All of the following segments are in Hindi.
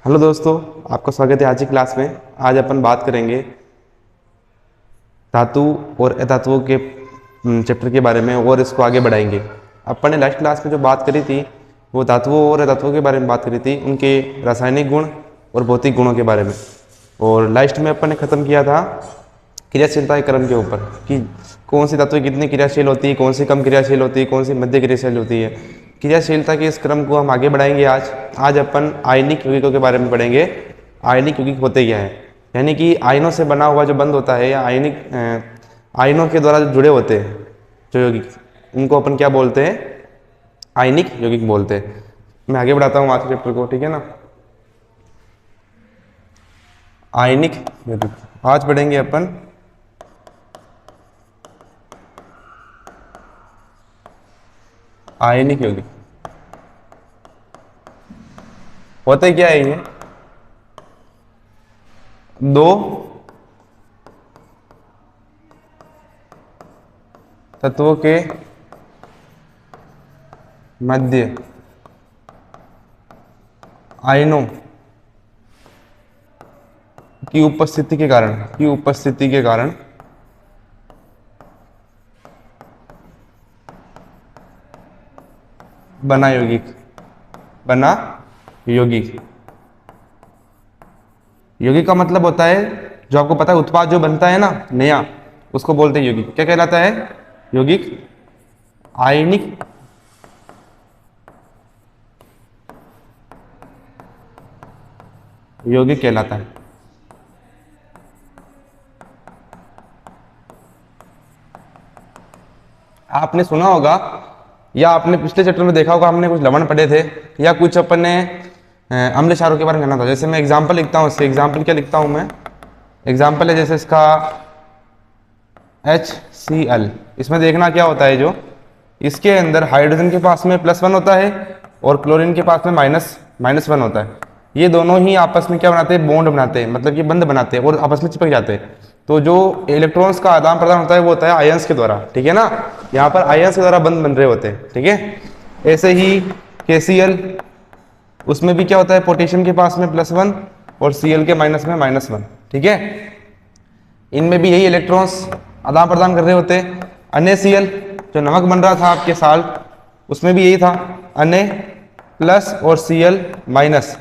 हेलो दोस्तों, आपका स्वागत है आज की क्लास में। आज अपन बात करेंगे धातु और अधातुओं के चैप्टर के बारे में और इसको आगे बढ़ाएंगे। अपन ने लास्ट क्लास में जो बात करी थी वो धातुओं और अधातुओं के बारे में बात करी थी, उनके रासायनिक गुण और भौतिक गुणों के बारे में। और लास्ट में अपन ने ख़त्म किया था क्रियाशीलता के क्रम के ऊपर कि कौन सी धातु कितनी क्रियाशील होती है, कौन सी कम क्रियाशील होती है, कौन सी मध्य क्रियाशील होती है। क्रियाशीलता के इस क्रम को हम आगे बढ़ाएंगे। आज अपन आयनिक यौगिकों के बारे में पढ़ेंगे। आयनिक यौगिक होते क्या है, यानी कि आयनों से बना हुआ जो बंध होता है या आयनों के द्वारा जो जुड़े होते हैं जो यौगिक, उनको अपन क्या बोलते हैं? आयनिक यौगिक बोलते हैं। मैं आगे बढ़ाता हूँ आज के चैप्टर को, ठीक है ना। आयनिक यौगिक आज पढ़ेंगे अपन। आयनिक यौगिक होते क्या है? ये दो तत्वों के मध्य आयनों की उपस्थिति के कारण बना यौगिक। यौगिक का मतलब होता है, जो आपको पता है, उत्पाद जो बनता है ना नया, उसको बोलते हैं यौगिक। क्या कहलाता है? यौगिक। आयनिक यौगिक कहलाता है। आपने सुना होगा या आपने पिछले चैप्टर में देखा होगा, हमने कुछ लवण पढ़े थे या कुछ अपन ने अम्ल क्षारों के बारे में कहना था। जैसे मैं एग्जाम्पल लिखता हूँ, इससे एग्जाम्पल क्या लिखता हूँ मैं? एग्जाम्पल है जैसे इसका HCl। इसमें देखना क्या होता है, जो इसके अंदर हाइड्रोजन के पास में +1 होता है और क्लोरीन के पास में -1 होता है। ये दोनों ही आपस में क्या बनाते हैं? बॉन्ड बनाते हैं, मतलब कि बंध बनाते हैं और आपस में चिपक जाते हैं। तो जो इलेक्ट्रॉन्स का आदान प्रदान होता है वो होता है आयंस के द्वारा, ठीक है ना। यहाँ पर आयंस के द्वारा बंध बन रहे होते हैं, ठीक है। ऐसे ही KCl, उसमें भी क्या होता है? पोटेशियम के पास में +1 और Cl के माइनस में -1, ठीक है। इनमें भी यही इलेक्ट्रॉन्स आदान प्रदान कर रहे होते हैं। NaCl जो नमक बन रहा था आपके साल्ट, उसमें भी यही था, Na+ और Cl-।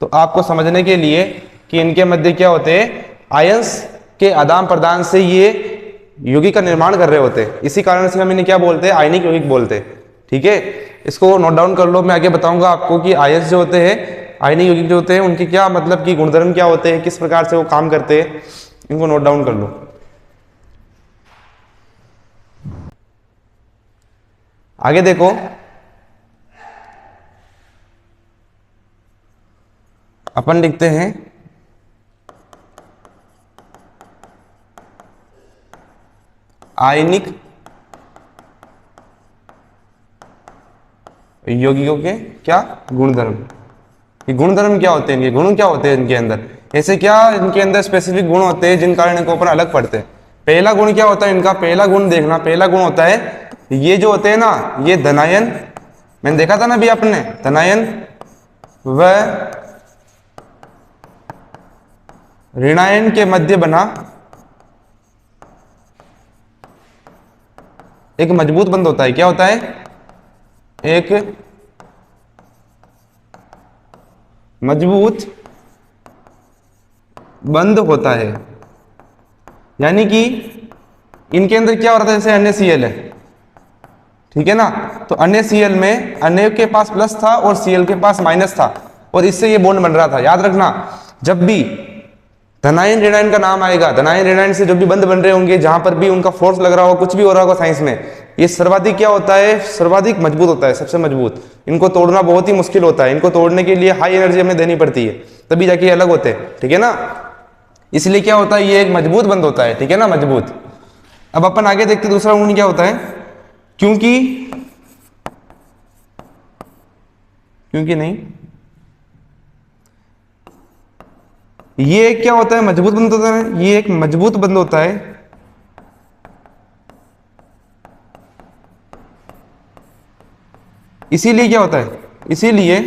तो आपको समझने के लिए कि इनके मध्य क्या होते हैं? आयंस के आदान प्रदान से ये यौगिक का निर्माण कर रहे होते हैं। इसी कारण से हम इन्हें क्या बोलते हैं? आयनिक यौगिक बोलते हैं, ठीक है। इसको नोट डाउन कर लो, मैं आगे बताऊंगा आपको कि आयंस जो होते हैं, आयनिक यौगिक जो होते हैं, उनके क्या मतलब कि गुणधर्म क्या होते हैं, किस प्रकार से वो काम करते हैं, इनको नोट डाउन कर लो। आगे देखो, अपन लिखते हैं आयनिक यौगिकों के क्या गुणधर्म। ये गुणधर्म क्या होते हैं, इनके गुण क्या होते हैं इनके अंदर? ऐसे क्या इनके अंदर स्पेसिफिक गुण होते हैं जिन कारण इनको अपन अलग पढ़ते हैं? पहला गुण क्या होता है इनका? पहला गुण देखना, पहला गुण होता है, ये जो होते हैं ना, ये धनायन, मैंने देखा था ना अभी आपने, धनायन व ऋणायन के मध्य बना एक मजबूत बंध होता है। क्या होता है? एक मजबूत बंध होता है। यानी कि इनके अंदर क्या हो रहा था? जैसे NaCl है, ठीक है ना। तो NaCl में Na के पास प्लस था और Cl के पास माइनस था, और इससे ये बॉन्ड बन रहा था। याद रखना, जब भी धनायन ऋणायन का नाम आएगा, धनायन ऋणायन से जो भी बंध बन रहे होंगे, जहां पर भी उनका फोर्स लग रहा होगा, कुछ भी हो रहा होगा साइंस में, ये सर्वाधिक क्या होता है? सर्वाधिक मजबूत होता है, सबसे मजबूत। इनको तोड़ना बहुत ही मुश्किल होता है। इनको तोड़ने के लिए हाई एनर्जी हमें देनी पड़ती है, तभी जाके अलग होते हैं, ठीक है ना। इसलिए क्या होता है? ये एक मजबूत बंध होता है, ठीक है ना, मजबूत। अब अपन आगे देखते दूसरा गुण क्या होता है। क्योंकि नहीं, ये क्या होता है? मजबूत बंध होता है। ये एक मजबूत बंध होता है, इसीलिए क्या होता है? इसीलिए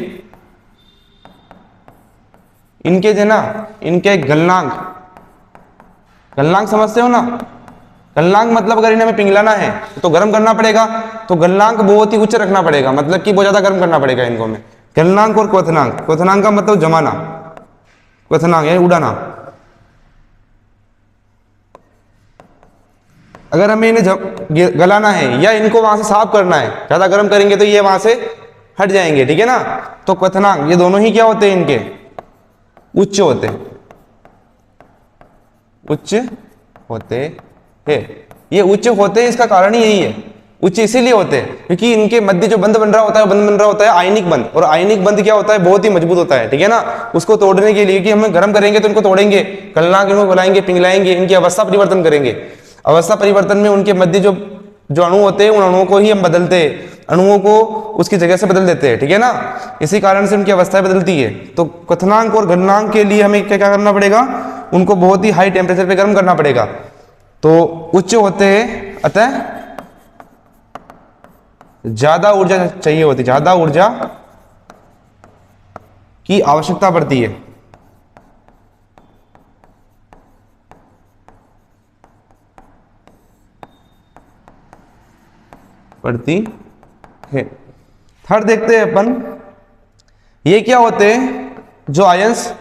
इनके जो ना, इनके गलनांक, गलनांक समझते हो ना, गलनांक मतलब अगर इन्हें हमें पिघलाना है तो गर्म करना पड़ेगा, तो गलनांक बहुत ही उच्च रखना पड़ेगा, मतलब कि बहुत ज्यादा गर्म करना पड़ेगा इनको हमें। गलनांक और क्वथनांक, क्वथनांक का मतलब जमाना, क्वथनांक यानी उड़ाना। अगर हमें इन्हें गलाना है या इनको वहां से साफ करना है, ज्यादा गर्म करेंगे तो ये वहां से हट जाएंगे, ठीक है ना। तो क्वथनांक ये दोनों ही क्या होते हैं, इनके उच्च होते, उच्च होते हैं। ये उच्च होते हैं, इसका कारण ही यही है, उच्च इसीलिए होते हैं क्योंकि इनके मध्य जो बंध बन रहा होता है, बंध बन रहा होता है आयनिक बंध, और आयनिक बंध क्या होता है, बहुत ही मजबूत होता है, ठीक है ना। उसको तोड़ने के लिए कि हम गर्म करेंगे तो इनको तोड़ेंगे, गलनांक इनको गलाएंगे, पिघलाएंगे, इनकी अवस्था परिवर्तन करेंगे। अवस्था परिवर्तन में उनके मध्य जो जो अणु होते हैं, उन अणुओं को ही हम बदलते हैं, अणुओं को उसकी जगह से बदल देते हैं, ठीक है ना। इसी कारण से उनकी अवस्थाएं बदलती है। तो क्वथनांक और गलनांक के लिए हमें क्या क्या करना पड़ेगा, उनको बहुत ही हाई टेम्परेचर पे गर्म करना पड़ेगा। तो उच्च होते हैं, अतः ज्यादा ऊर्जा चाहिए होती, ज्यादा ऊर्जा की आवश्यकता पड़ती है। पड़ती है। थर्ड देखते हैं अपन, ये क्या होते हैं, जो आयंस,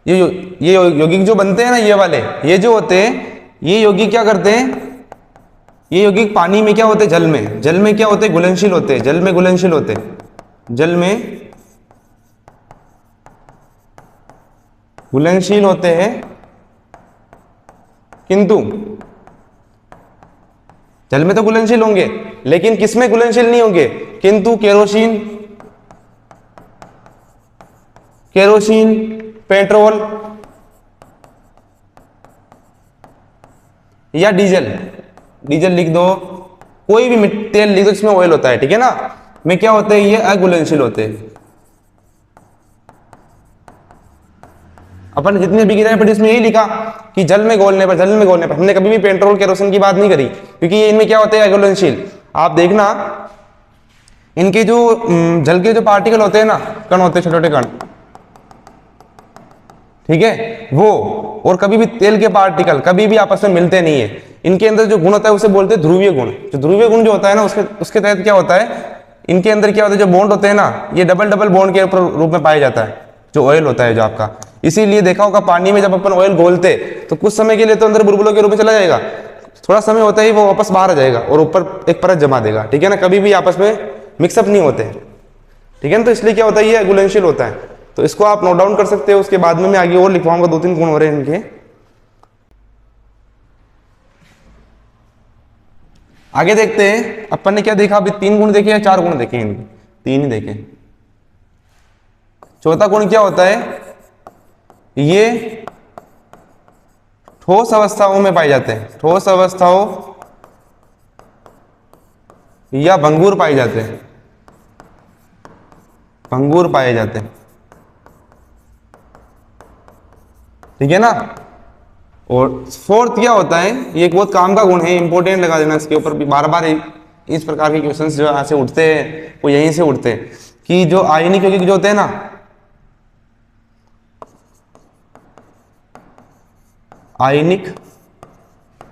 ये यौगिक जो बनते हैं ना, ये वाले, ये जो होते हैं, ये यौगिक क्या करते हैं, ये यौगिक पानी में क्या होते हैं, जल में, जल में क्या होते हैं, घुलनशील होते हैं, जल में घुलनशील होते हैं, जल में घुलनशील होते हैं, किंतु जल में तो घुलनशील होंगे, लेकिन किसमें घुलनशील नहीं होंगे, किंतु केरोसिन, केरोसिन, पेट्रोल या डीजल, डीजल लिख दो, कोई भी तेल लिख दो जिसमें ऑयल होता है, ठीक है ना, में क्या होते हैं, ये अघुलनशील होते हैं। अपन जितने भी गिराए पर इसमें यही लिखा कि जल में घोलने पर, जल में घोलने पर, हमने कभी भी पेट्रोल केरोसिन की बात नहीं करी, क्योंकि ये इनमें क्या होते हैं, अघुलनशील। आप देखना इनके जो जल के जो पार्टिकल होते हैं ना, कण होते हैं, छोटे छोटे कण, ठीक है, वो और कभी भी तेल के पार्टिकल कभी भी आपस में मिलते नहीं है। इनके अंदर जो गुण होता है उसे बोलते हैं ध्रुवीय गुण। जो ध्रुवीय गुण जो होता है ना, उसके तहत क्या होता है, इनके अंदर क्या होता है, जो बॉन्ड होते हैं ना, ये डबल डबल बॉन्ड के रूप में पाया जाता है, जो ऑयल होता है जो आपका। इसीलिए देखा होगा पानी में जब अपन ऑयल घोलते तो कुछ समय के लिए तो अंदर बुलबुलों के रूप में चला जाएगा, थोड़ा समय होता ही वो वापस बाहर आ जाएगा और ऊपर एक परत जमा देगा, ठीक है ना, कभी भी आपस में मिक्सअप नहीं होते, ठीक है ना। तो इसलिए क्या होता है, ये घुलनशील होता है। तो इसको आप नोट डाउन कर सकते हो, उसके बाद में मैं आगे और लिखवाऊंगा, 2-3 गुण हो रहे हैं इनके। आगे देखते हैं, अपन ने क्या देखा अभी, 3 गुण देखे या 4 गुण देखे इनके, 3 ही देखे। चौथा गुण क्या होता है, ये ठोस अवस्थाओं में पाए जाते हैं, ठोस अवस्थाओं या भंगुर पाए जाते हैं, भंगुर पाए जाते हैं, ठीक है ना। और फोर्थ क्या होता है, ये एक बहुत काम का गुण है, इंपॉर्टेंट लगा देना इसके ऊपर भी, बार बार इस प्रकार के क्वेश्चंस जो यहाँ से उठते हैं वो यहीं से उठते हैं, कि जो आयनिक यौगिक जो होते हैं ना, आयनिक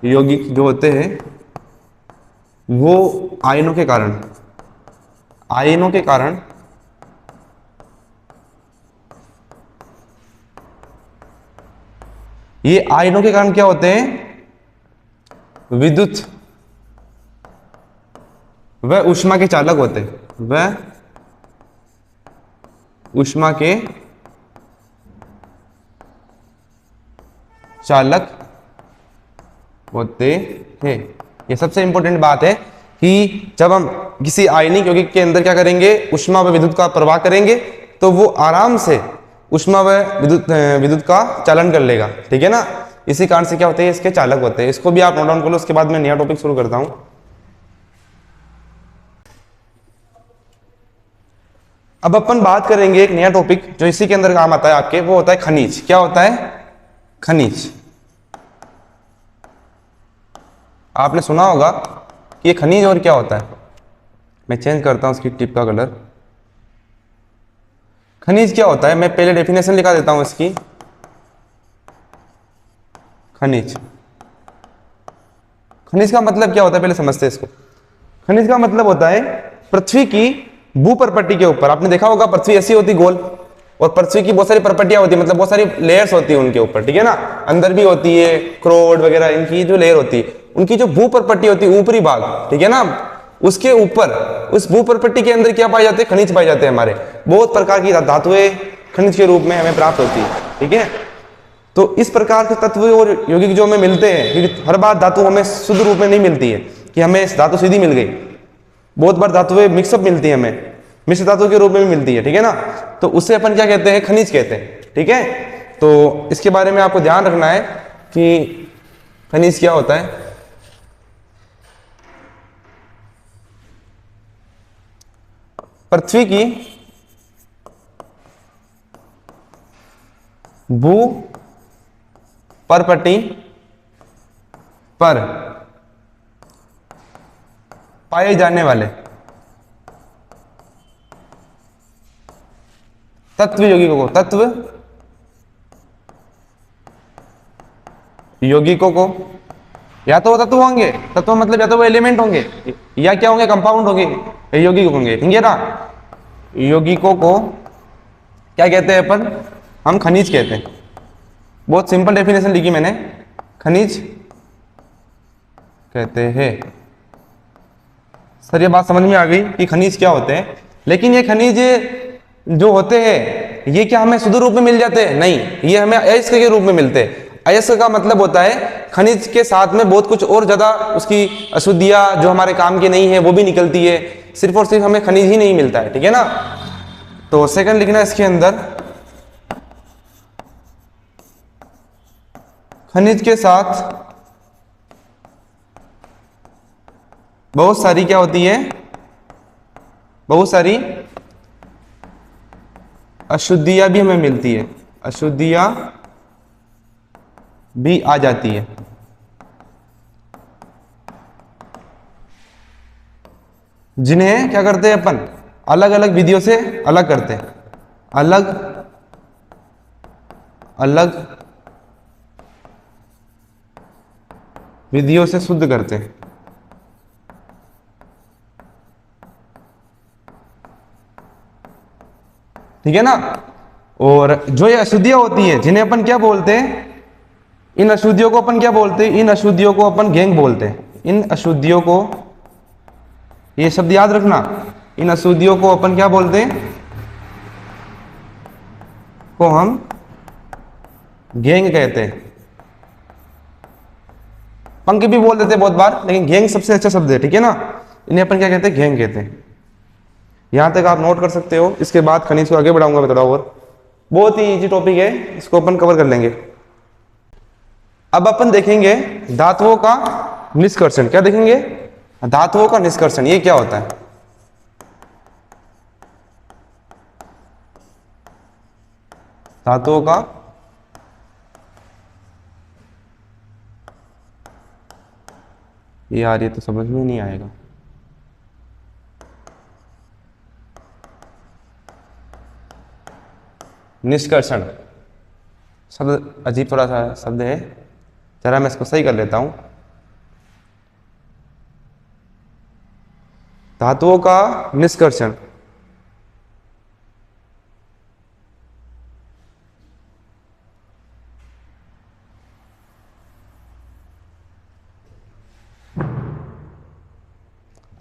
यौगिक जो होते हैं वो आयनों के कारण, आयनों के कारण ये आयनों के कारण क्या होते हैं, विद्युत व ऊष्मा के चालक होते हैं, वह ऊष्मा के चालक होते हैं। ये सबसे इंपॉर्टेंट बात है कि जब हम किसी आयनिक यौगिक के अंदर क्या करेंगे, ऊष्मा व विद्युत का प्रवाह करेंगे, तो वो आराम से ऊष्मा व विद्युत का चालन कर लेगा, ठीक है ना। इसी कारण से क्या होते हैं, इसके चालक होते हैं। इसको भी आप नोट डाउन कर लो, उसके बाद मैं नया टॉपिक शुरू करता हूं। अब अपन बात करेंगे एक नया टॉपिक जो इसी के अंदर काम आता है आपके, वो होता है खनिज। क्या होता है, खनिज। आपने सुना होगा कि ये खनिज और क्या होता है। मैं चेंज करता हूं उसकी टिप का कलर। खनिज क्या होता है, मैं पहले डेफिनेशन लिखा देता हूं इसकी। खनिज। खनिज का मतलब क्या होता है पहले समझते हैं इसको। खनिज का मतलब होता है पृथ्वी की भू प्रॉपर्टी के ऊपर, आपने देखा होगा पृथ्वी ऐसी होती गोल, और पृथ्वी की बहुत सारी प्रॉपर्टियां होती है, मतलब बहुत सारी लेयर्स होती है उनके ऊपर, ठीक है ना, अंदर भी होती है क्रोड वगैरह, इनकी जो लेयर होती है, उनकी जो भू प्रॉपर्टी होती है ऊपरी भाग, ठीक है ना, उसके ऊपर उस भू प्रॉपर्टी के अंदर क्या पाए जाते हैं, खनिज पाए जाते हैं। हमारे बहुत प्रकार की धातुएं खनिज के रूप में हमें प्राप्त होती है, ठीक है। तो इस प्रकार के तत्व और यौगिक जो हमें मिलते हैं, क्योंकि हर बार धातु हमें शुद्ध रूप में नहीं मिलती है कि हमें धातु सीधी मिल गई, बहुत बार धातुएं मिक्सअप मिलती है, हमें मिश्र धातु के रूप में भी मिलती है, ठीक है ना, तो उससे अपन क्या कहते हैं, खनिज कहते हैं, ठीक है। तो इसके बारे में आपको ध्यान रखना है कि खनिज क्या होता है। पृथ्वी की भू प्रॉपर्टी पर पाए जाने वाले तत्व यौगिकों को, तत्व यौगिकों को, या तो वो तत्व होंगे, तत्व मतलब या तो वो एलिमेंट होंगे, या क्या होंगे, कंपाउंड होंगे, यौगिक होंगे, ठीक है ना। यौगिकों को क्या कहते हैं अपन, हम खनिज कहते हैं। बहुत सिंपल डेफिनेशन लिखी मैंने, खनिज कहते हैं। सर ये बात समझ में आ गई कि खनिज क्या होते हैं, लेकिन ये खनिज जो होते हैं ये क्या हमें शुद्ध रूप में मिल जाते हैं, नहीं, ये हमें अयस्क के रूप में मिलते हैं। अयस्क का मतलब होता है खनिज के साथ में बहुत कुछ और ज्यादा उसकी अशुद्धियां जो हमारे काम की नहीं है वो भी निकलती है, सिर्फ और सिर्फ हमें खनिज ही नहीं मिलता है, ठीक है ना। तो सेकंड लिखना इसके अंदर, खनिज के साथ बहुत सारी क्या होती है, बहुत सारी अशुद्धियां भी हमें मिलती है, अशुद्धियां भी आ जाती है। जिन्हें क्या करते हैं अपन, अलग अलग विधियों से अलग करते हैं, अलग अलग विधियों से शुद्ध करते हैं, ठीक है ना। और जो ये अशुद्धियां होती है जिन्हें अपन क्या बोलते हैं, इन अशुद्धियों को अपन क्या बोलते हैं, इन अशुद्धियों को अपन गैंग बोलते हैं। इन अशुद्धियों को, ये शब्द याद रखना, इन अशुद्धियों को अपन क्या बोलते हैं, को हम गैंग कहते हैं। पंख भी बोल देते हैं बहुत बार, लेकिन गैंग सबसे अच्छा शब्द है, ठीक है ना। इन्हें अपन क्या कहते हैं, गैंग कहते हैं। यहां तक आप नोट कर सकते हो, इसके बाद खनिज को आगे बढ़ाऊंगा मैं थोड़ा और, बहुत ही इजी टॉपिक है, इसको अपन कवर कर लेंगे। अब अपन देखेंगे धातुओं का निष्कर्षण। क्या देखेंगे, धातुओं का निष्कर्षण, ये क्या होता है। धातुओं का यार ये तो समझ में नहीं आएगा, निष्कर्षण शब्द अजीब थोड़ा सा शब्द है, जरा मैं इसको सही कर लेता हूं। धातुओं का निष्कर्षण,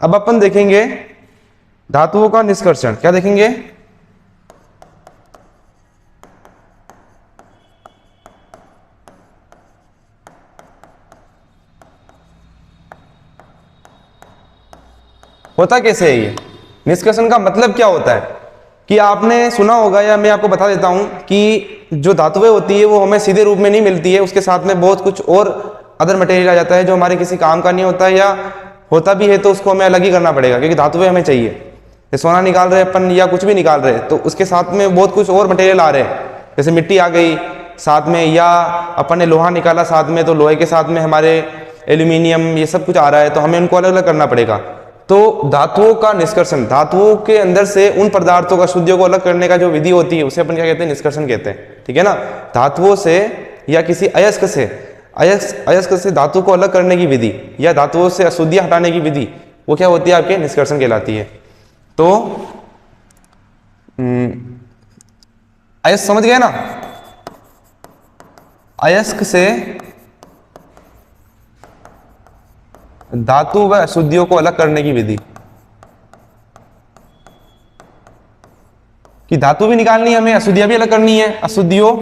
अब अपन देखेंगे धातुओं का निष्कर्षण। क्या देखेंगे, होता कैसे है ये निष्कर्षण का मतलब क्या होता है, कि आपने सुना होगा या मैं आपको बता देता हूं कि जो धातुएं होती है वो हमें सीधे रूप में नहीं मिलती है, उसके साथ में बहुत कुछ और अदर मटेरियल आ जाता है जो हमारे किसी काम का नहीं होता है, या होता भी है तो उसको हमें अलग ही करना पड़ेगा, क्योंकि धातुएं हमें चाहिए। जैसे सोना निकाल रहे अपन या कुछ भी निकाल रहे तो उसके साथ में बहुत कुछ और मटेरियल आ रहे हैं, जैसे मिट्टी आ गई साथ में, या अपन ने लोहा निकाला साथ में तो लोहे के साथ में हमारे एल्यूमिनियम ये सब कुछ आ रहा है, तो हमें उनको अलग अलग करना पड़ेगा। तो धातुओं का निष्कर्षण, धातुओं के अंदर से उन पदार्थों का, शुद्धियों को अलग करने का जो विधि होती है उसे अपन क्या कहते हैं, निष्कर्षण कहते हैं, ठीक है ना। धातुओं से या किसी अयस्क से अयस्क से धातु को अलग करने की विधि या धातुओं से अशुद्धियां हटाने की विधि वो क्या होती है, आपके निष्कर्षण कहलाती है। तो अयस्क समझ गए ना, अयस्क से धातु व अशुद्धियों को अलग करने की विधि, कि धातु भी निकालनी है हमें, अशुद्धियां भी अलग करनी है, अशुद्धियों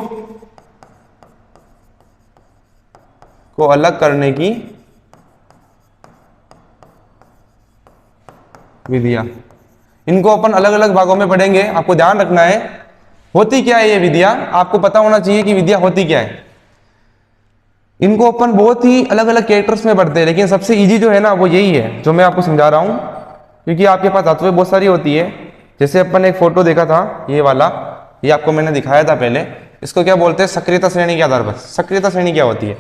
को अलग करने की विधियां। इनको अपन अलग अलग भागों में पढ़ेंगे, आपको ध्यान रखना है होती क्या है ये विधियां, आपको पता होना चाहिए कि विधियां होती क्या है। इनको अपन बहुत ही अलग अलग कैरेक्टर्स में पढ़ते हैं, लेकिन सबसे इजी जो है ना वो यही है जो मैं आपको समझा रहा हूं, क्योंकि आपके पास धातुएं बहुत सारी होती है। जैसे अपन एक फोटो देखा था ये वाला, ये आपको मैंने दिखाया था पहले, इसको क्या बोलते हैं, सक्रियता श्रेणी के आधार पर। सक्रियता श्रेणी क्या होती है,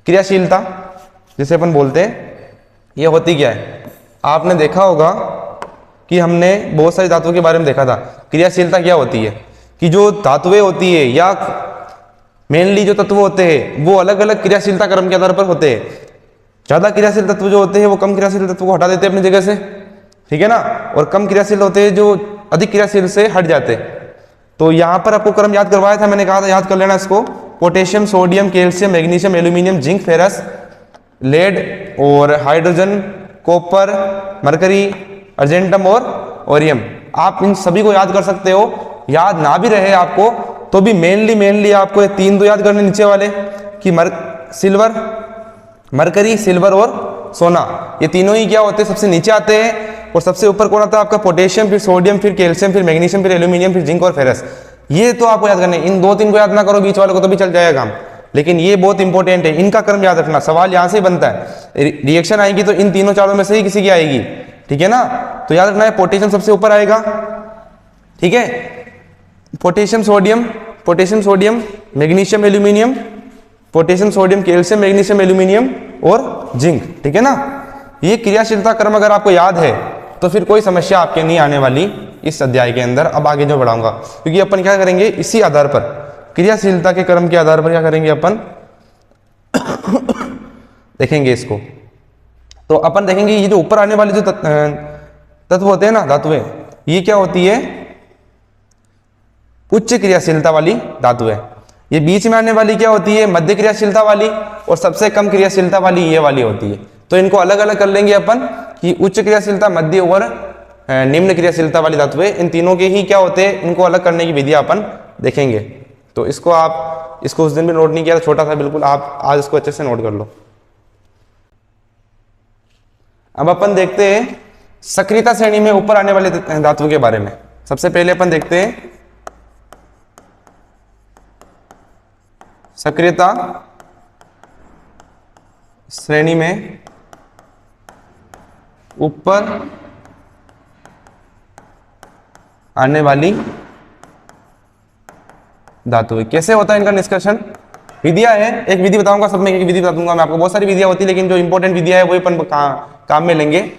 क्रियाशीलता जिसे अपन बोलते हैं, ये होती क्या है। आपने देखा होगा कि हमने बहुत सारी धातुओं के बारे में देखा था, क्रियाशीलता क्या होती है कि जो धातुएं होती है या मेनली जो तत्व होते हैं वो अलग अलग क्रियाशीलता क्रम के आधार पर होते हैं। ज्यादा क्रियाशील तत्व जो होते हैं वो कम क्रियाशील तत्व को हटा देते हैं अपनी जगह से, ठीक है ना, और कम क्रियाशील होते हैं जो अधिक क्रियाशील से हट जाते हैं। तो यहाँ पर आपको क्रम याद करवाया था, मैंने कहा था याद कर लेना इसको, potassium, sodium, calcium, magnesium, aluminium, zinc, ferrous, lead और हाइड्रोजन, कॉपर, मरकरी, अर्जेंटम और ओरियम। आप इन सभी को याद कर सकते हो। याद ना भी रहे आपको तो भी मेनली आपको ये तीन तो याद करने नीचे वाले कि सिल्वर, मरकरी, सिल्वर और सोना, ये तीनों ही क्या होते हैं, सबसे नीचे आते हैं। और सबसे ऊपर कौन आता है आपका, पोटेशियम, फिर सोडियम, फिर कैल्शियम, फिर मैग्नीशियम, फिर एल्यूमिनियम, फिर जिंक और फेरस। ये तो आपको याद करने, इन दो तीन को याद ना करो बीच वाले को तो भी चल जाएगा काम, लेकिन ये बहुत इंपॉर्टेंट है, इनका क्रम याद रखना। सवाल यहां से ही बनता है, रिएक्शन आएगी तो इन तीनों चारों में से ही किसी की आएगी, ठीक है ना। तो याद रखना है पोटेशियम सबसे ऊपर आएगा, ठीक है, potassium sodium, magnesium, aluminium, potassium, sodium, calcium, magnesium, aluminium और जिंक, ठीक है ना। ये क्रियाशीलता क्रम अगर आपको याद है तो फिर कोई समस्या आपके नहीं आने वाली इस अध्याय के अंदर। अब आगे जो बढ़ाऊंगा, क्योंकि अपन क्या करेंगे इसी आधार पर, क्रियाशीलता के क्रम के आधार पर क्या करेंगे अपन देखेंगे इसको। तो अपन देखेंगे ये जो ऊपर आने वाले जो तत्व होते हैं ना, धातुएं, ये क्या होती है, उच्च क्रियाशीलता वाली धातु है। ये बीच में आने वाली क्या होती है, मध्य क्रियाशीलता वाली, और सबसे कम क्रियाशीलता वाली ये वाली होती है। तो इनको अलग अलग कर लेंगे अपन कि उच्च क्रियाशीलता, मध्य और निम्न क्रियाशीलता वाली धातुएं, इन तीनों के ही क्या होते हैं, इनको अलग करने की विधि अपन देखेंगे। तो इसको आप, इसको उस दिन भी नोट नहीं किया था, छोटा था बिल्कुल, आप आज इसको अच्छे से नोट कर लो। अब अपन देखते हैं सक्रियता श्रेणी में ऊपर आने वाले धातुओं के बारे में। सबसे पहले अपन देखते हैं सक्रियता श्रेणी में ऊपर आने वाली धातु। कैसे होता है इनका निष्कर्षण, विधियां है, एक विधि बताऊंगा, सब में एक विधि बता दूंगा मैं आपको। बहुत सारी विधियां होती है लेकिन जो इंपॉर्टेंट विधियां है वही अपन काम में लेंगे।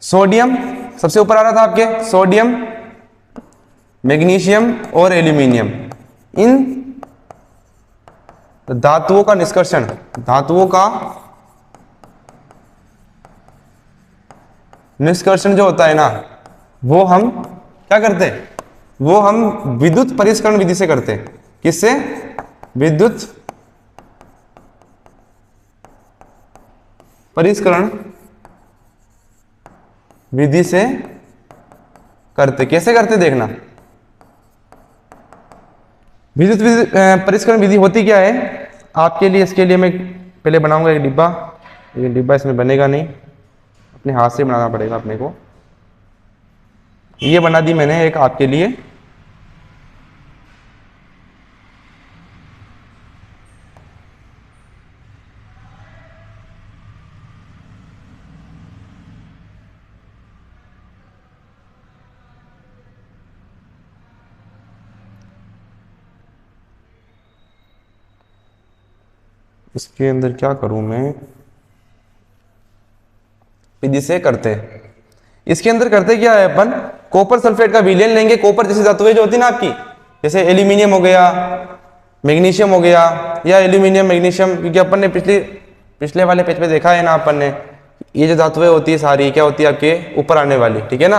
सोडियम सबसे ऊपर आ रहा था आपके, सोडियम, मैग्नीशियम और एल्यूमिनियम, इन धातुओं का निष्कर्षण, धातुओं का निष्कर्षण जो होता है ना, वो हम क्या करते हैं, वो हम विद्युत परिष्करण विधि से करते हैं। किससे, विद्युत परिष्करण विधि से करते। कैसे करते देखना, विद्युत परिष्करण विधि होती क्या है आपके लिए, इसके लिए मैं पहले बनाऊंगा एक डिब्बा, लेकिन डिब्बा इसमें बनेगा नहीं, अपने हाथ से बनाना पड़ेगा अपने को। ये बना दी मैंने एक आपके लिए, इसके अंदर क्या करूं मैं, विधि से करते हैं। इसके अंदर करते क्या है अपन, कॉपर सल्फेट का विलयन लेंगे। कॉपर जैसी धातुएं जो होती है ना आपकी, जैसे एल्यूमिनियम हो गया, मैग्नीशियम हो गया या एल्यूमिनियम मैग्नीशियम, क्योंकि अपन ने पिछले वाले पेज पे देखा है ना अपन ने, ये जो धातुएं होती है सारी क्या होती है आपके ऊपर आने वाली, ठीक है ना।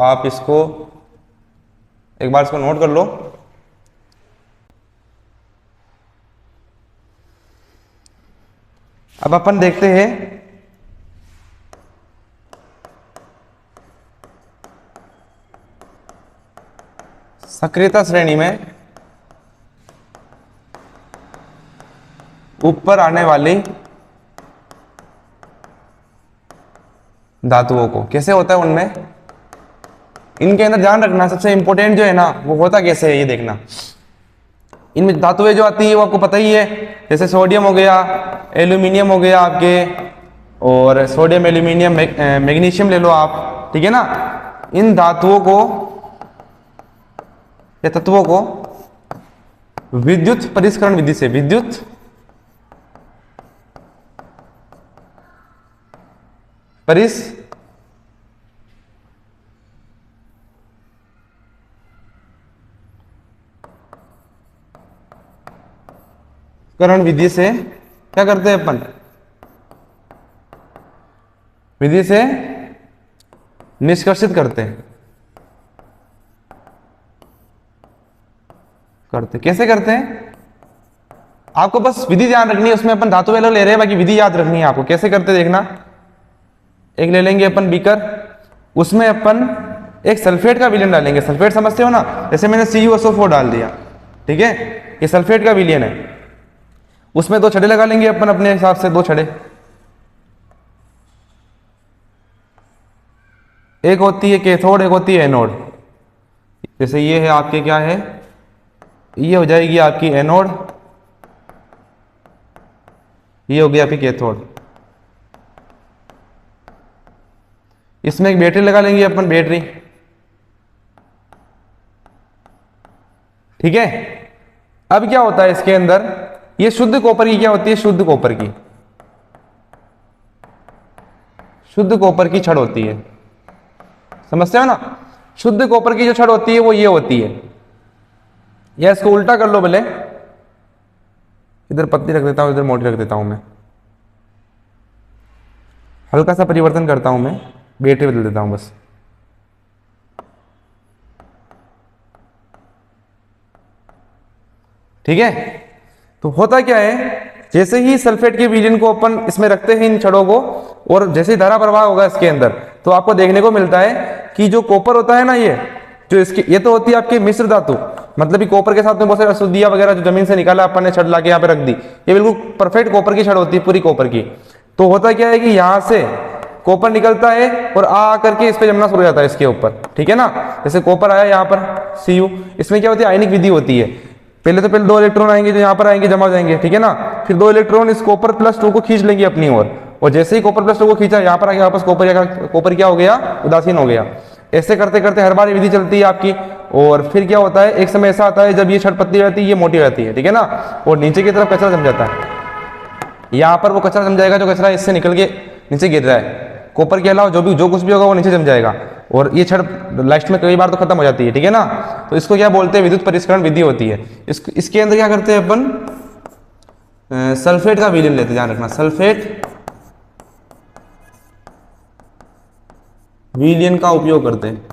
आप इसको एक बार इसको नोट कर लो। अब अपन देखते हैं सक्रियता श्रेणी में ऊपर आने वाली धातुओं को कैसे होता है उनमें, इनके अंदर ध्यान रखना सबसे इंपॉर्टेंट जो है ना वो होता कैसे है ये देखना। इनमें धातुएं जो आती है वो आपको पता ही है, जैसे सोडियम हो गया, एल्यूमिनियम हो गया आपके, और सोडियम एल्यूमिनियम मैग्नीशियम ले लो आप, ठीक है ना। इन धातुओं को या तत्वों को विद्युत परिष्करण विधि से, विद्युत परिष्करण विधि से क्या करते हैं अपन, विधि से निष्कर्षित करते हैं। कैसे करते हैं, आपको बस विधि ध्यान रखनी है, उसमें अपन धातु वैल्यू ले रहे हैं, बाकी विधि याद रखनी है आपको। कैसे करते देखना, एक ले लेंगे अपन बीकर, उसमें अपन एक सल्फेट का विलयन डालेंगे। सल्फेट समझते हो ना, जैसे मैंने CuSO4 डाल दिया, ठीक है, ये सल्फेट का विलयन है। उसमें 2 छड़े लगा लेंगे अपन अपने हिसाब से, 2 छड़े, एक होती है कैथोड, एक होती है एनोड। जैसे ये है आपके क्या है, ये हो जाएगी आपकी एनोड, ये हो गया आपकी कैथोड। इसमें एक बैटरी लगा लेंगे अपन, बैटरी, ठीक है। अब क्या होता है इसके अंदर, ये शुद्ध कॉपर की क्या होती है, शुद्ध कॉपर की, शुद्ध कॉपर की छड़ होती है, समझते हो ना। शुद्ध कॉपर की जो छड़ होती है वो ये होती है, या इसको उल्टा कर लो भले, इधर पतली रख देता हूं, इधर मोटी रख देता हूं, मैं हल्का सा परिवर्तन करता हूं, मैं बैटरी बदल देता हूं बस, ठीक है। तो होता क्या है, जैसे ही सल्फेट के विलयन को अपन इसमें रखते हैं इन छड़ों को, और जैसे ही धारा प्रवाह होगा इसके अंदर, तो आपको देखने को मिलता है कि जो कॉपर होता है ना, ये जो इसकी, ये तो होती है आपकी मिश्र धातु, मतलब कि कॉपर के साथ में बहुत सारी अशुद्धियां वगैरह जो जमीन से निकाला अपन ने छड़ ला के यहाँ पे रख दी, ये बिल्कुल परफेक्ट कॉपर की छड़ होती है, पूरी कॉपर की। तो होता क्या है कि यहाँ से कॉपर निकलता है और आ करके इस पे जमना शुरू हो जाता है इसके ऊपर, ठीक है ना। जैसे कॉपर आया यहाँ पर Cu, इसमें क्या होती है, आयनिक विधि होती है। पहले 2 इलेक्ट्रॉन आएंगे जो यहाँ पर आएंगे, जमा हो जाएंगे, ठीक है ना। फिर 2 इलेक्ट्रॉन इस कॉपर +2 को खींच लेंगे अपनी ओर, और जैसे ही कॉपर +2 को खींचा, यहाँ पर आके वापस कॉपर क्या हो गया, उदासीन हो गया। ऐसे करते करते हर बार ये विधि चलती है आपकी, और फिर क्या होता है, एक समय ऐसा आता है जब ये छड़ पतली रहती है, ये मोटी रहती है, ठीक है ना, और नीचे की तरफ कचरा जम जाता है। यहाँ पर वो कचरा जम जाएगा जो कचरा इससे निकल के नीचे गिर रहा है, कॉपर के अलावा जो कुछ भी होगा वो नीचे जम जाएगा, और ये छड़ लास्ट में कई बार तो खत्म हो जाती है, ठीक है ना। तो इसको क्या बोलते हैं, विद्युत परिष्करण विधि होती है। इसके अंदर क्या करते हैं अपन, सल्फेट का विलयन लेते हैं, ध्यान रखना, सल्फेट विलयन का उपयोग करते हैं,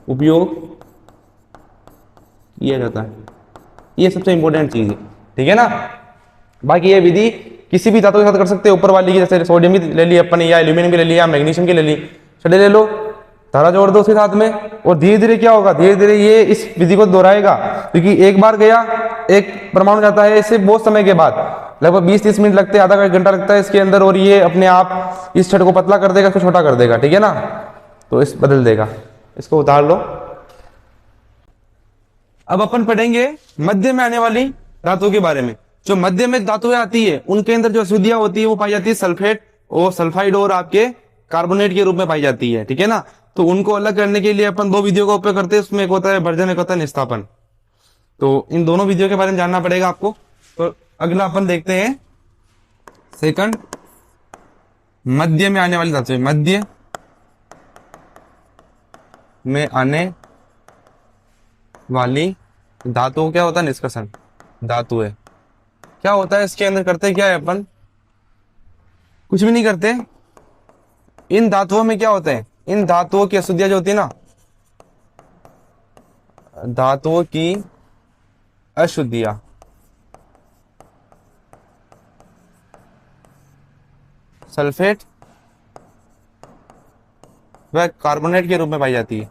उपयोग किया जाता है, ये सबसे इंपॉर्टेंट चीज है, ठीक है ना। बाकी ये विधि किसी भी धातु के साथ कर सकते हैं, ऊपर वाली की, जैसे सोडियम की ले ली अपन, या एल्यूमिनियम की ले लिया, मैग्नीशियम की ले ली, छड़े ले लो, धारा जोड़ दो उसके साथ में, और धीरे धीरे क्या होगा, धीरे धीरे ये इस विधि को दोहराएगा, क्योंकि एक बार गया, एक परमाणु जाता है इससे बहुत समय के बाद, लगभग 20-30 मिनट लगते हैं, आधा घंटा लगता है इसके अंदर, और ये अपने आप इस छड़ को पतला कर देगा, इसको छोटा कर देगा, ठीक है ना। तो इस बदल देगा, इसको उतार लो। अब अपन पढ़ेंगे मध्य में आने वाली धातु के बारे में। जो मध्य में धातुएं आती है उनके अंदर जो अशुद्धियां होती है वो पाई जाती है सल्फेट और सल्फाइड और आपके कार्बोनेट के रूप में पाई जाती है, ठीक है ना। तो उनको अलग करने के लिए अपन 2 विधियों का उपयोग करते हैं, उसमें एक होता है भर्जन, एक होता है निस्तापन। तो इन दोनों विधियों के बारे में जानना पड़ेगा आपको। तो अगला अपन देखते हैं सेकंड, मध्य में आने वाली धातु, मध्य में आने वाली धातु क्या होता है, निष्कर्षण धातु है। क्या होता है इसके अंदर, करते क्या है अपन, कुछ भी नहीं करते। इन धातुओं में क्या होते हैं, इन धातुओं की अशुद्धियां जो होती है ना, धातुओं की अशुद्धियां सल्फेट वह कार्बोनेट के रूप में पाई जाती है।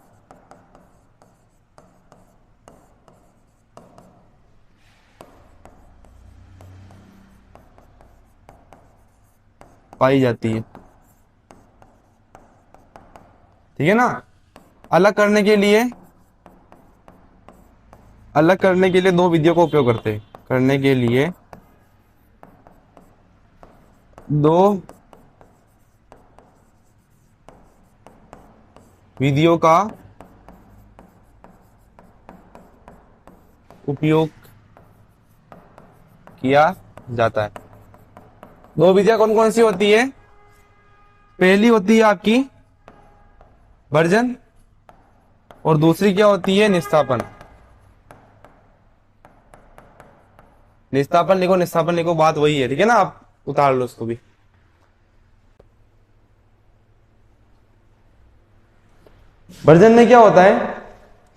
पाई जाती है, ठीक है ना। अलग करने के लिए, अलग करने के लिए दो विधियों का उपयोग करते हैं, करने के लिए दो विधियों का उपयोग किया जाता है। दो विधियां कौन कौन सी होती है, पहली होती है आपकी भर्जन और दूसरी क्या होती है, निस्तापन। निस्तापन लिखो, निस्तापन लिखो, बात वही है, ठीक है ना। आप उतार लो उसको भी। भर्जन में क्या होता है,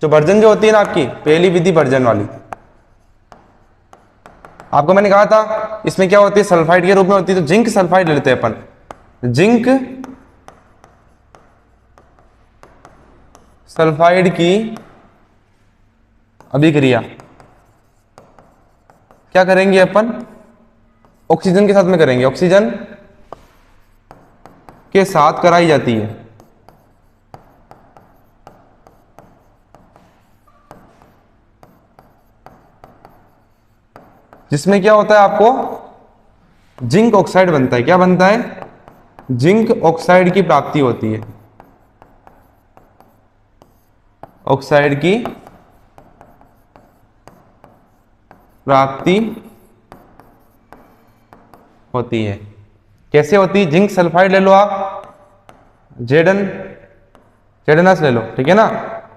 जो भर्जन जो होती है ना आपकी पहली विधि भर्जन वाली, आपको मैंने कहा था इसमें क्या होती है, सल्फाइड के रूप में होती है। तो जिंक सल्फाइड लेते हैं अपन, जिंक सल्फाइड की अभिक्रिया क्या करेंगे अपन, ऑक्सीजन के साथ में करेंगे, ऑक्सीजन के साथ कराई जाती है। जिसमें क्या होता है, आपको जिंक ऑक्साइड बनता है। क्या बनता है, जिंक ऑक्साइड की प्राप्ति होती है, ऑक्साइड की प्राप्ति होती है। कैसे होती है, जिंक सल्फाइड ले लो आप, जेडन जेडनस ले लो, ठीक है ना।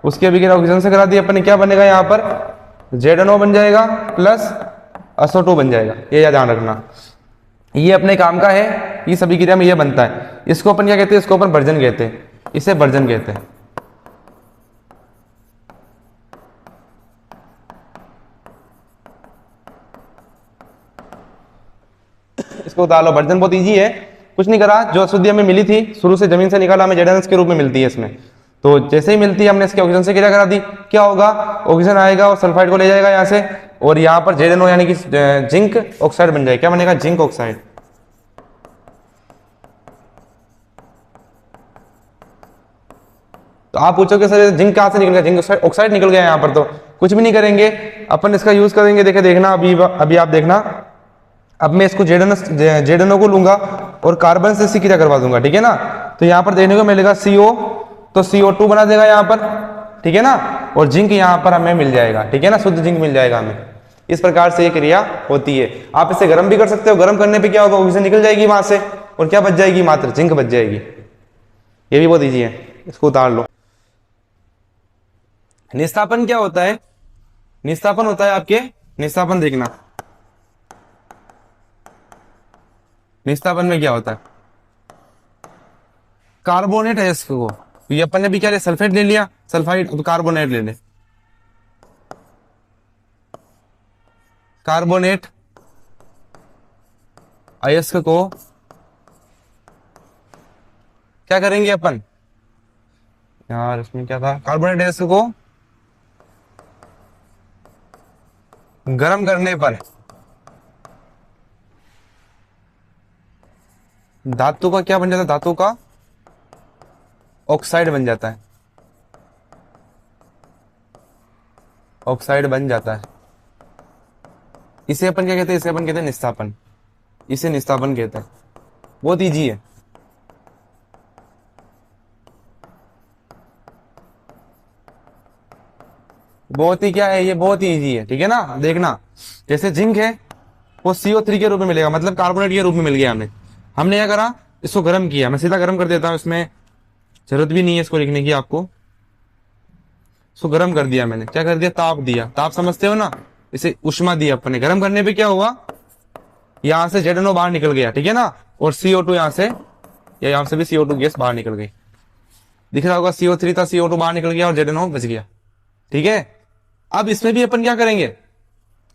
उसकी अभिक्रिया ऑक्सीजन से करा दी अपन ने, क्या बनेगा यहाँ पर, जेडनो बन जाएगा प्लस SO2 बन जाएगा। ये ध्यान रखना, ये अपने काम का है, इस अभिक्रिया में ये बनता है। इसको अपन क्या कहते हैं, इसको अपन भर्जन कहते हैं, इसे भर्जन कहते हैं। इसको उतार लो, भर्जन बहुत इजी है, कुछ नहीं करा। जो अशुद्धि हमें मिली थी शुरू से जमीन से निकाला, हमें जेडनस के रूप में मिलती है इसमें। तो जैसे ही मिलती है हमने इसके ऑक्सीजन से क्रिया करा दी, क्या होगा, ऑक्सीजन आएगा और सल्फाइड को ले जाएगा यहाँ से, और यहाँ पर जेडनो यानी कि जिंक ऑक्साइड बन जाएगा। क्या बनेगा, जिंक ऑक्साइड। तो आप पूछोगे सर जिंक कहाँ से निकल गया, जिंक ऑक्साइड निकल गया यहाँ पर। तो कुछ भी नहीं करेंगे अपन, इसका यूज करेंगे। देखे देखना, अभी आप देखना, अब मैं इसको जेडनो को लूंगा और कार्बन से इसकी क्रिया करवा दूंगा, ठीक है ना। तो यहाँ पर देखने को मिलेगा CO, तो CO2 बना देगा यहाँ पर, ठीक है ना। और जिंक यहाँ पर हमें मिल जाएगा, ठीक है ना, शुद्ध जिंक मिल जाएगा हमें। इस प्रकार से ये क्रिया होती है। आप इसे गर्म भी कर सकते हो, गर्म करने पे क्या होगा, ऑक्सीजन निकल जाएगी वहां से, और क्या बच जाएगी, मात्र जिंक बच जाएगी। ये भी बहुत ईजी है, इसको उतार लो। निस्तापन क्या होता है, निस्तापन होता है आपके, निस्तापन देखना, निस्तापन में क्या होता है, कार्बोनेट है इसको, ये अपन ने भी क्या लिया, सल्फेट ले लिया, सल्फाइड, अब कार्बोनेट ले ले, कार्बोनेट अयस्क को क्या करेंगे अपन, यार इसमें क्या था, कार्बोनेट अयस्क को गर्म करने पर धातु का क्या बन जाता है, धातु का ऑक्साइड बन जाता है, ऑक्साइड बन जाता है। इसे अपन क्या कहते हैं, इसे अपन कहते हैं निस्तापन, इसे निस्तापन कहते हैं। बहुत इजी है। बहुत ही क्या है, ये बहुत ही इजी है, ठीक है ना। देखना, जैसे जिंक है वो CO3 के रूप में मिलेगा, मतलब कार्बोनेट के रूप में मिल गया हमें। हमने क्या करा, इसको गर्म किया। मैं सीधा गर्म कर देता हूं, इसमें जरूरत भी नहीं है इसको लिखने की आपको। उसको गर्म कर दिया मैंने, क्या कर दिया, ताप दिया। ताप समझते हो ना, इसे उष्मा दी अपन ने। गर्म करने पे क्या हुआ, यहां से ZNO बाहर निकल गया, ठीक है ना, और CO2 यहां से, या यहां से भी CO2 गैस बाहर निकल गई। दिख रहा होगा CO3 था, CO2 बाहर निकल गया और ZNO बच गया, ठीक है। अब इसमें भी अपन क्या करेंगे,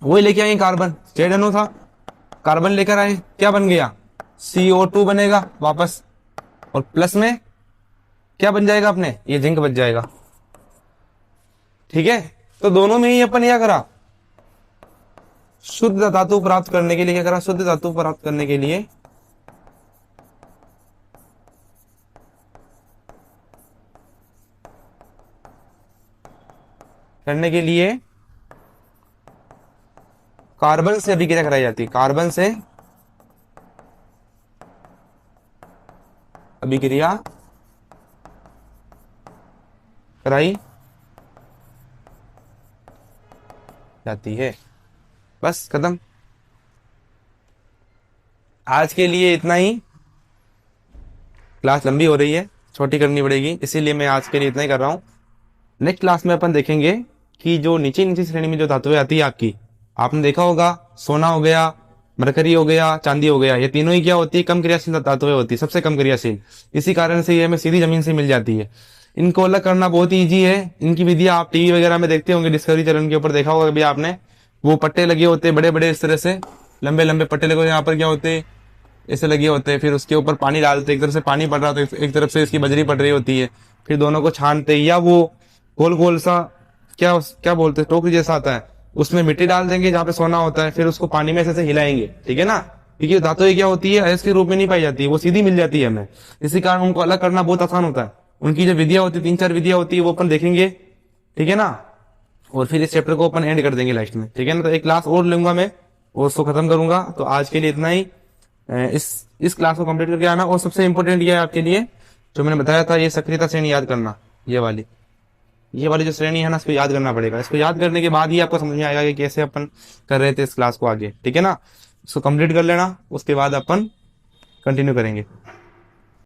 वही लेके आएंगे कार्बन। ZNO था, कार्बन लेकर आए, क्या बन गया, CO2 बनेगा वापस, और प्लस में क्या बन जाएगा अपने, ये जिंक बच जाएगा, ठीक है। तो दोनों में ही अपन क्या करा, शुद्ध धातु प्राप्त करने के लिए क्या करा, शुद्ध धातु प्राप्त करने के लिए कार्बन से अभिक्रिया कराई जाती है, कार्बन से अभिक्रिया कराई जाती है। बस खत्म। आज के लिए इतना ही, क्लास लंबी हो रही है, छोटी करनी पड़ेगी, इसीलिए मैं आज के लिए इतना ही कर रहा हूँ। नेक्स्ट क्लास में अपन देखेंगे कि जो नीचे नीचे श्रेणी में जो धातुएं आती है आपकी, आपने देखा होगा, सोना हो गया, मरकरी हो गया, चांदी हो गया, ये तीनों ही क्या होती है, कम क्रियाशील धातुएं होती है, सबसे कम क्रियाशील। इसी कारण से ये हमें सीधी जमीन से मिल जाती है। इनको अलग करना बहुत ईजी है। इनकी विधियां आप टीवी वगैरह में देखते होंगे, डिस्कवरी चैनल के ऊपर देखा होगा कभी आपने, वो पट्टे लगे होते हैं बड़े बड़े, इस तरह से लंबे लंबे पट्टे लगे होते हैं। यहाँ पर क्या होते हैं, ऐसे लगे होते हैं, फिर उसके ऊपर पानी डालते, एक तरफ से पानी पड़ रहा तो एक तरफ से इसकी बजरी पड़ रही होती है, फिर दोनों को छानते, या वो गोल गोल सा क्या क्या बोलते हैं, टोकरी जैसा आता है, उसमें मिट्टी डाल देंगे जहाँ पे सोना होता है, फिर उसको पानी में ऐसे हिलाएंगे, ठीक है ना। क्योंकि धातुएं क्या होती है, अयस्क के रूप में नहीं पाई जाती है, वो सीधी मिल जाती है हमें, इसी कारण उनको अलग करना बहुत आसान होता है। उनकी जो विधियां होती है, 3-4 विधियां होती है, वो अपन देखेंगे, ठीक है ना। और फिर इस चैप्टर को अपन एंड कर देंगे लास्ट में, ठीक है ना। तो एक क्लास और लूंगा मैं और उसको खत्म करूंगा। तो आज के लिए इतना ही। इस क्लास को कंप्लीट करके आना। और सबसे इंपॉर्टेंट ये है आपके लिए, जो मैंने बताया था, ये सक्रियता श्रेणी याद करना, ये वाली जो श्रेणी है ना, इसको याद करना पड़ेगा। इसको याद करने के बाद ही आपको समझ में आएगा कि कैसे अपन कर रहे थे इस क्लास को आगे, ठीक है ना। इसको कंप्लीट कर लेना, उसके बाद अपन कंटिन्यू करेंगे।